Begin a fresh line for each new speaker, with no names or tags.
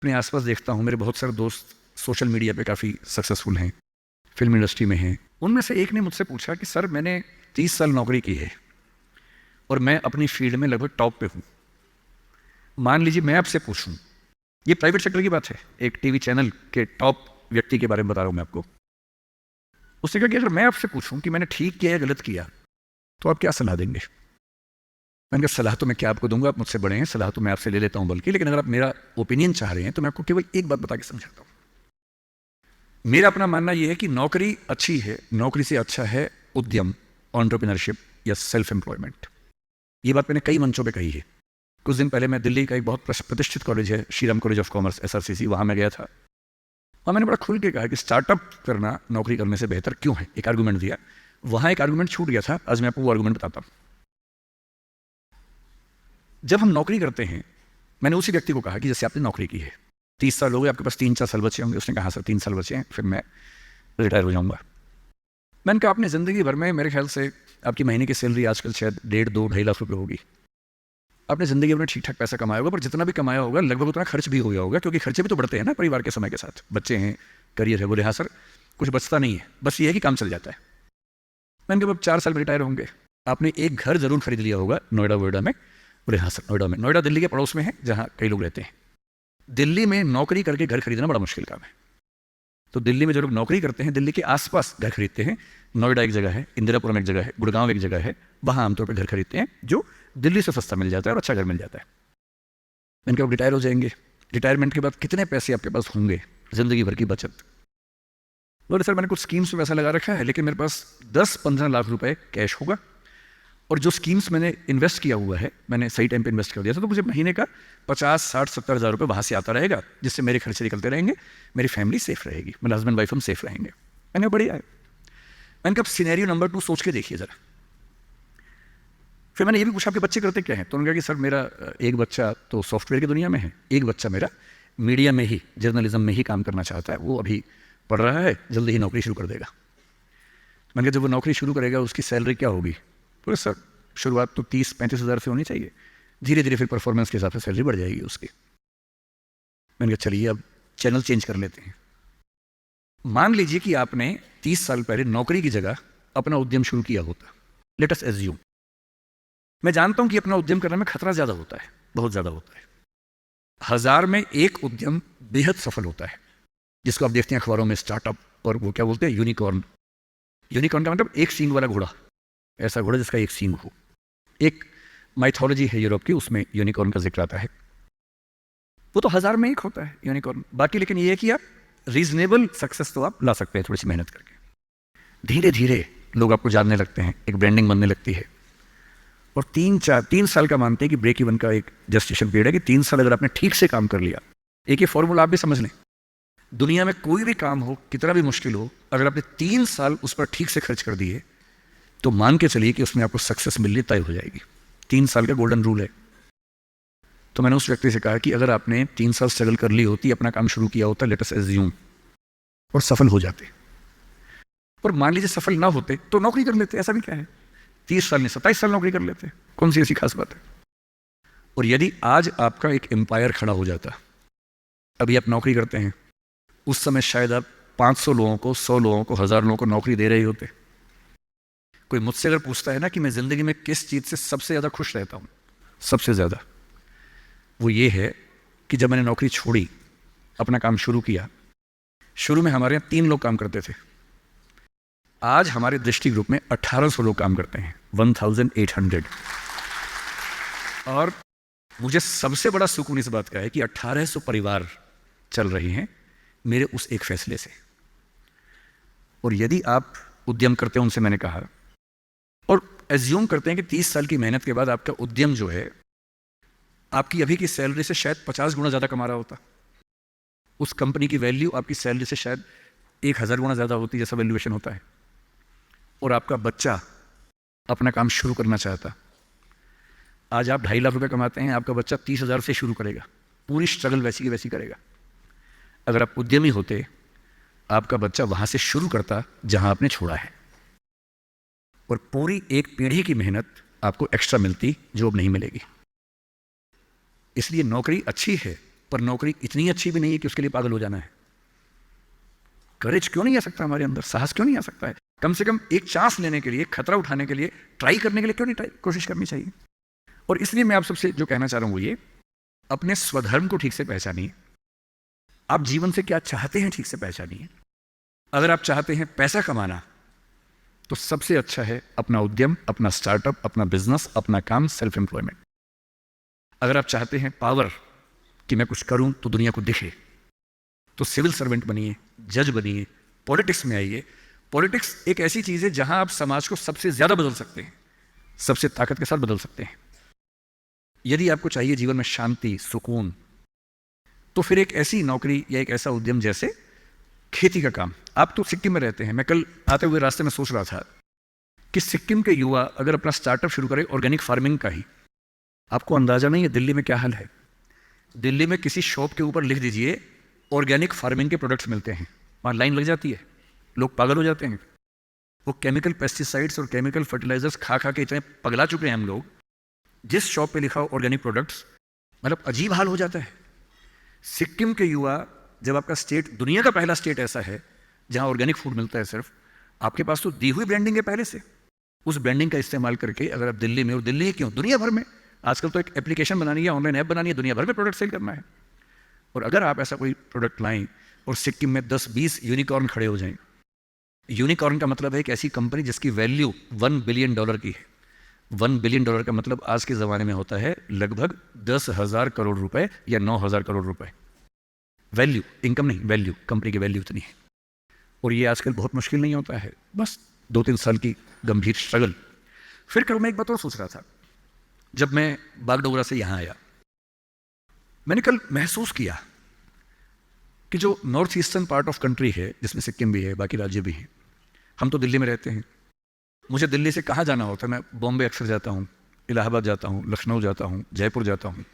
अपने आसपास देखता हूँ, मेरे बहुत सारे दोस्त सोशल मीडिया पे काफ़ी सक्सेसफुल हैं, फिल्म इंडस्ट्री में हैं। उनमें से एक ने मुझसे पूछा कि सर मैंने 30 साल नौकरी की है और मैं अपनी फील्ड में लगभग टॉप पे हूँ। मान लीजिए मैं आपसे पूछूं, ये प्राइवेट सेक्टर की बात है, एक टीवी चैनल के टॉप व्यक्ति के बारे में बता रहा हूं मैं आपको। उसने कहा कि अगर मैं आपसे पूछूं कि मैंने ठीक किया या गलत किया तो आप क्या सलाह देंगे? मैंने कहा सलाह तो मैं क्या आपको दूंगा, आप मुझसे बड़े हैं, सलाह तो मैं आपसे ले लेता हूं बल्कि, लेकिन अगर आप मेरा ओपिनियन चाह रहे हैं तो मैं आपको केवल एक बात बता के समझाता हूं। मेरा अपना मानना यह है कि नौकरी अच्छी है, नौकरी से अच्छा है उद्यम, एंटरप्रेन्योरशिप या सेल्फ एम्प्लॉयमेंट। ये बात मैंने कई मंचों पे कही है। कुछ दिन पहले मैं दिल्ली का एक बहुत प्रतिष्ठित कॉलेज है, Shriram college of commerce, SRCC, वहां मैं गया था और मैंने बड़ा खुल के कहा कि स्टार्टअप करना नौकरी करने से बेहतर क्यों है। एक आर्गूमेंट दिया, वहां एक आर्गूमेंट छूट गया था, आज मैं आपको वो आर्गूमेंट बताता हूं। जब हम नौकरी करते हैं, मैंने उसी व्यक्ति को कहा कि जैसे आपने नौकरी की है, 30 साल हो गए, आपके पास 3-4 साल बचे होंगे। उसने कहा सर 3 साल बचे हैं, फिर मैं रिटायर हो जाऊंगा। मैंने कहा आपने जिंदगी भर में, मेरे ख्याल से आपकी महीने की सैलरी आजकल शायद 1.5, 2, 2.5 लाख रुपए होगी। आपने जिंदगी में ठीक ठाक पैसा कमाया होगा, पर जितना भी कमाया होगा लगभग उतना खर्च भी हो गया होगा, क्योंकि खर्चे भी तो बढ़ते हैं ना परिवार के समय के साथ। बच्चे हैं, करियर है। बोले हाँ सर, कुछ बचता नहीं है, बस ये है कि काम चल जाता है। मैंने कहा अब 4 साल में रिटायर होंगे, आपने एक घर जरूर खरीद लिया होगा नोएडा वोएडा में। बोले हाँ सर, नोएडा में। नोएडा दिल्ली के पड़ोस में है, जहाँ कई लोग रहते हैं। दिल्ली में नौकरी करके घर खरीदना बड़ा मुश्किल काम है। तो दिल्ली में जो लोग नौकरी करते हैं, दिल्ली के आसपास घर खरीदते हैं। नोएडा एक जगह है, इंदिरापुरम एक जगह है, गुड़गांव एक जगह है, वहाँ आमतौर पर घर खरीदते हैं, जो दिल्ली से सस्ता मिल जाता है और अच्छा घर मिल जाता है। मैंने कहा रिटायर हो जाएंगे, रिटायरमेंट के बाद कितने पैसे आपके पास होंगे, जिंदगी भर की बचत? बोले सर मैंने कुछ स्कीम्स में पैसा लगा रखा है, लेकिन मेरे पास 10-15 लाख रुपए कैश होगा, और जो स्कीम्स मैंने इन्वेस्ट किया हुआ है, मैंने सही टाइम पे इन्वेस्ट कर दिया था, तो मुझे महीने का 50-60-70 हज़ार रुपये वहाँ से आता रहेगा, जिससे मेरे खर्चे निकलते रहेंगे, मेरी फैमिली सेफ रहेगी, मेरे हस्बैंड वाइफ हम सेफ रहेंगे। मैंने बढ़िया है। मैंने कहा सिनेरियो नंबर 2 सोच के देखिए ज़रा। फिर मैंने ये भी पूछा आपके बच्चे करते क्या हैं? तो उन्होंने कहा कि सर मेरा एक बच्चा तो सॉफ्टवेयर की दुनिया में है, एक बच्चा मेरा मीडिया में ही, जर्नलिज्म में ही काम करना चाहता है, वो अभी पढ़ रहा है, जल्दी ही नौकरी शुरू कर देगा। मैंने कहा जब वो नौकरी शुरू करेगा उसकी सैलरी क्या होगी? बोले सर शुरुआत तो 30-35 हज़ार से होनी चाहिए, धीरे धीरे फिर परफॉर्मेंस के हिसाब से सैलरी बढ़ जाएगी उसकी। मैंने कहा चलिए अब चैनल चेंज कर लेते हैं। मान लीजिए कि आपने 30 साल पहले नौकरी की जगह अपना उद्यम शुरू किया होता। लेट अस एज्यूम, मैं जानता हूं कि अपना उद्यम करने में खतरा ज्यादा होता है, बहुत ज्यादा होता है। 1000 में एक उद्यम बेहद सफल होता है, जिसको आप देखते हैं अखबारों में, स्टार्टअप, और वो क्या बोलते हैं, यूनिकॉर्न। यूनिकॉर्न का मतलब एक सींग वाला घोड़ा, ऐसा घोड़ा जिसका एक सींग हो। एक माइथोलॉजी है यूरोप की, उसमें यूनिकॉर्न का जिक्र आता है। वो तो 1000 में एक होता है यूनिकॉर्न। बाकी लेकिन ये है कि आप रीजनेबल सक्सेस तो आप ला सकते हैं थोड़ी सी मेहनत करके। धीरे धीरे लोग आपको जानने लगते हैं, एक ब्रांडिंग बनने लगती है, और 3 साल का मानते हैं कि ब्रेक इवन का एक जस्टिफिकेशन पीरियड है, कि 3 साल अगर आपने ठीक से काम कर लिया। एक ये फॉर्मूला आप भी समझ लें, दुनिया में कोई भी काम हो, कितना भी मुश्किल हो, अगर आपने 3 साल उस पर ठीक से खर्च कर दिए तो मान के चलिए कि उसमें आपको सक्सेस मिलनी तय हो जाएगी। 3 साल का गोल्डन रूल है। तो मैंने उस व्यक्ति से कहा कि अगर आपने 3 साल स्ट्रगल कर ली होती, अपना काम शुरू किया होता, लेट अस एज्यूम, और सफल हो जाते, और मान लीजिए सफल ना होते तो नौकरी कर लेते, ऐसा भी क्या है, 30 साल नहीं 27 साल नौकरी कर लेते, कौन सी ऐसी खास बात है? और यदि आज आपका एक एम्पायर खड़ा हो जाता, अभी आप नौकरी करते हैं, उस समय शायद आप 500 लोगों को, 100 लोगों को, 1000 लोगों को नौकरी दे रहे होते। कोई मुझसे अगर पूछता है ना कि मैं जिंदगी में किस चीज से सबसे ज्यादा खुश रहता हूं, सबसे ज्यादा, वो ये है कि जब मैंने नौकरी छोड़ी, अपना काम शुरू किया। शुरू में हमारे यहाँ 3 लोग काम करते थे, आज हमारे दृष्टि ग्रुप में 1800 लोग काम करते हैं, 1800। और मुझे सबसे बड़ा सुकून इस बात का है कि 1800 परिवार चल रहे हैं मेरे उस एक फैसले से। और यदि आप उद्यम करते हैं, उनसे मैंने कहा, और एज्यूम करते हैं कि 30 साल की मेहनत के बाद आपका उद्यम जो है आपकी अभी की सैलरी से शायद 50 गुना ज्यादा कमा रहा होता, उस कंपनी की वैल्यू आपकी सैलरी से शायद 1000 गुना ज्यादा होती, जैसा वैल्यूएशन होता है, और आपका बच्चा अपना काम शुरू करना चाहता। आज आप 2.5 लाख रुपए कमाते हैं, आपका बच्चा 30,000 से शुरू करेगा, पूरी स्ट्रगल वैसी की वैसी करेगा। अगर आप उद्यमी होते, आपका बच्चा वहां से शुरू करता जहां आपने छोड़ा है, और पूरी एक पीढ़ी की मेहनत आपको एक्स्ट्रा मिलती, जो अब नहीं मिलेगी। इसलिए नौकरी अच्छी है, पर नौकरी इतनी अच्छी भी नहीं है कि उसके लिए पागल हो जाना है। करेज क्यों नहीं आ सकता हमारे अंदर, साहस क्यों नहीं आ सकता है? कम से कम एक चांस लेने के लिए, खतरा उठाने के लिए, ट्राई करने के लिए क्यों नहीं कोशिश करनी चाहिए? और इसलिए मैं आप सबसे जो कहना चाह रहा हूं वो ये, अपने स्वधर्म को ठीक से पहचानिए। आप जीवन से क्या चाहते हैं ठीक से पहचानिए। अगर आप चाहते हैं पैसा कमाना, तो सबसे अच्छा है अपना उद्यम, अपना स्टार्टअप, अपना बिजनेस, अपना काम, सेल्फ एम्प्लॉयमेंट। अगर आप चाहते हैं पावर, कि मैं कुछ करूं तो दुनिया को दिखे, तो सिविल सर्वेंट बनिए, जज बनिए, पॉलिटिक्स में आइए। पॉलिटिक्स एक ऐसी चीज है जहां आप समाज को सबसे ज्यादा बदल सकते हैं, सबसे ताकत के साथ बदल सकते हैं। यदि आपको चाहिए जीवन में शांति, सुकून, तो फिर एक ऐसी नौकरी या एक ऐसा उद्यम जैसे खेती का काम। आप तो सिक्किम में रहते हैं, मैं कल आते हुए रास्ते में सोच रहा था कि सिक्किम के युवा अगर अपना स्टार्टअप शुरू करें ऑर्गेनिक फार्मिंग का ही, आपको अंदाजा नहीं है दिल्ली में क्या हाल है। दिल्ली में किसी शॉप के ऊपर लिख दीजिए ऑर्गेनिक फार्मिंग के प्रोडक्ट्स मिलते हैं, वहां लाइन लग जाती है, लोग पागल हो जाते हैं। वो केमिकल पेस्टिसाइड्स और केमिकल फर्टिलाइजर्स खा खा के इतने पगला चुके हैं हम लोग, जिस शॉप पे लिखा हो ऑर्गेनिक प्रोडक्ट्स, मतलब अजीब हाल हो जाता है। सिक्किम के युवा, जब आपका स्टेट दुनिया का पहला स्टेट ऐसा है जहां ऑर्गेनिक फूड मिलता है सिर्फ, आपके पास तो दी हुई ब्रांडिंग है पहले से, उस ब्रांडिंग का इस्तेमाल करके अगर आप दिल्ली में, और दिल्ली ही क्यों, दुनिया भर में आजकल तो एक एप्लीकेशन बनानी है, ऑनलाइन ऐप बनानी है, दुनिया भर में प्रोडक्ट सेल करना है। और अगर आप ऐसा कोई प्रोडक्ट लाएं और सिक्किम में 10-20 यूनिकॉर्न खड़े हो जाएं, यूनिकॉर्न का मतलब है एक ऐसी कंपनी जिसकी वैल्यू $1 बिलियन की है। $1 बिलियन का मतलब आज के ज़माने में होता है लगभग 10,000 करोड़ रुपए या 9,000 करोड़ रुपए। वैल्यू, इनकम नहीं, वैल्यू, कंपनी की वैल्यू इतनी है। और ये आजकल बहुत मुश्किल नहीं होता है, बस 2-3 साल की गंभीर स्ट्रगल। फिर कल मैं एक बात और सोच रहा था, जब मैं बागडोगरा से यहाँ आया, मैंने कल महसूस किया कि जो north eastern part of country है, जिसमें सिक्किम भी है, बाकी राज्य भी हैं, हम तो दिल्ली में रहते हैं। मुझे दिल्ली से कहाँ जाना होता है, मैं बॉम्बे अक्सर जाता हूँ, इलाहाबाद जाता हूँ, लखनऊ जाता हूँ, जयपुर जाता हूँ।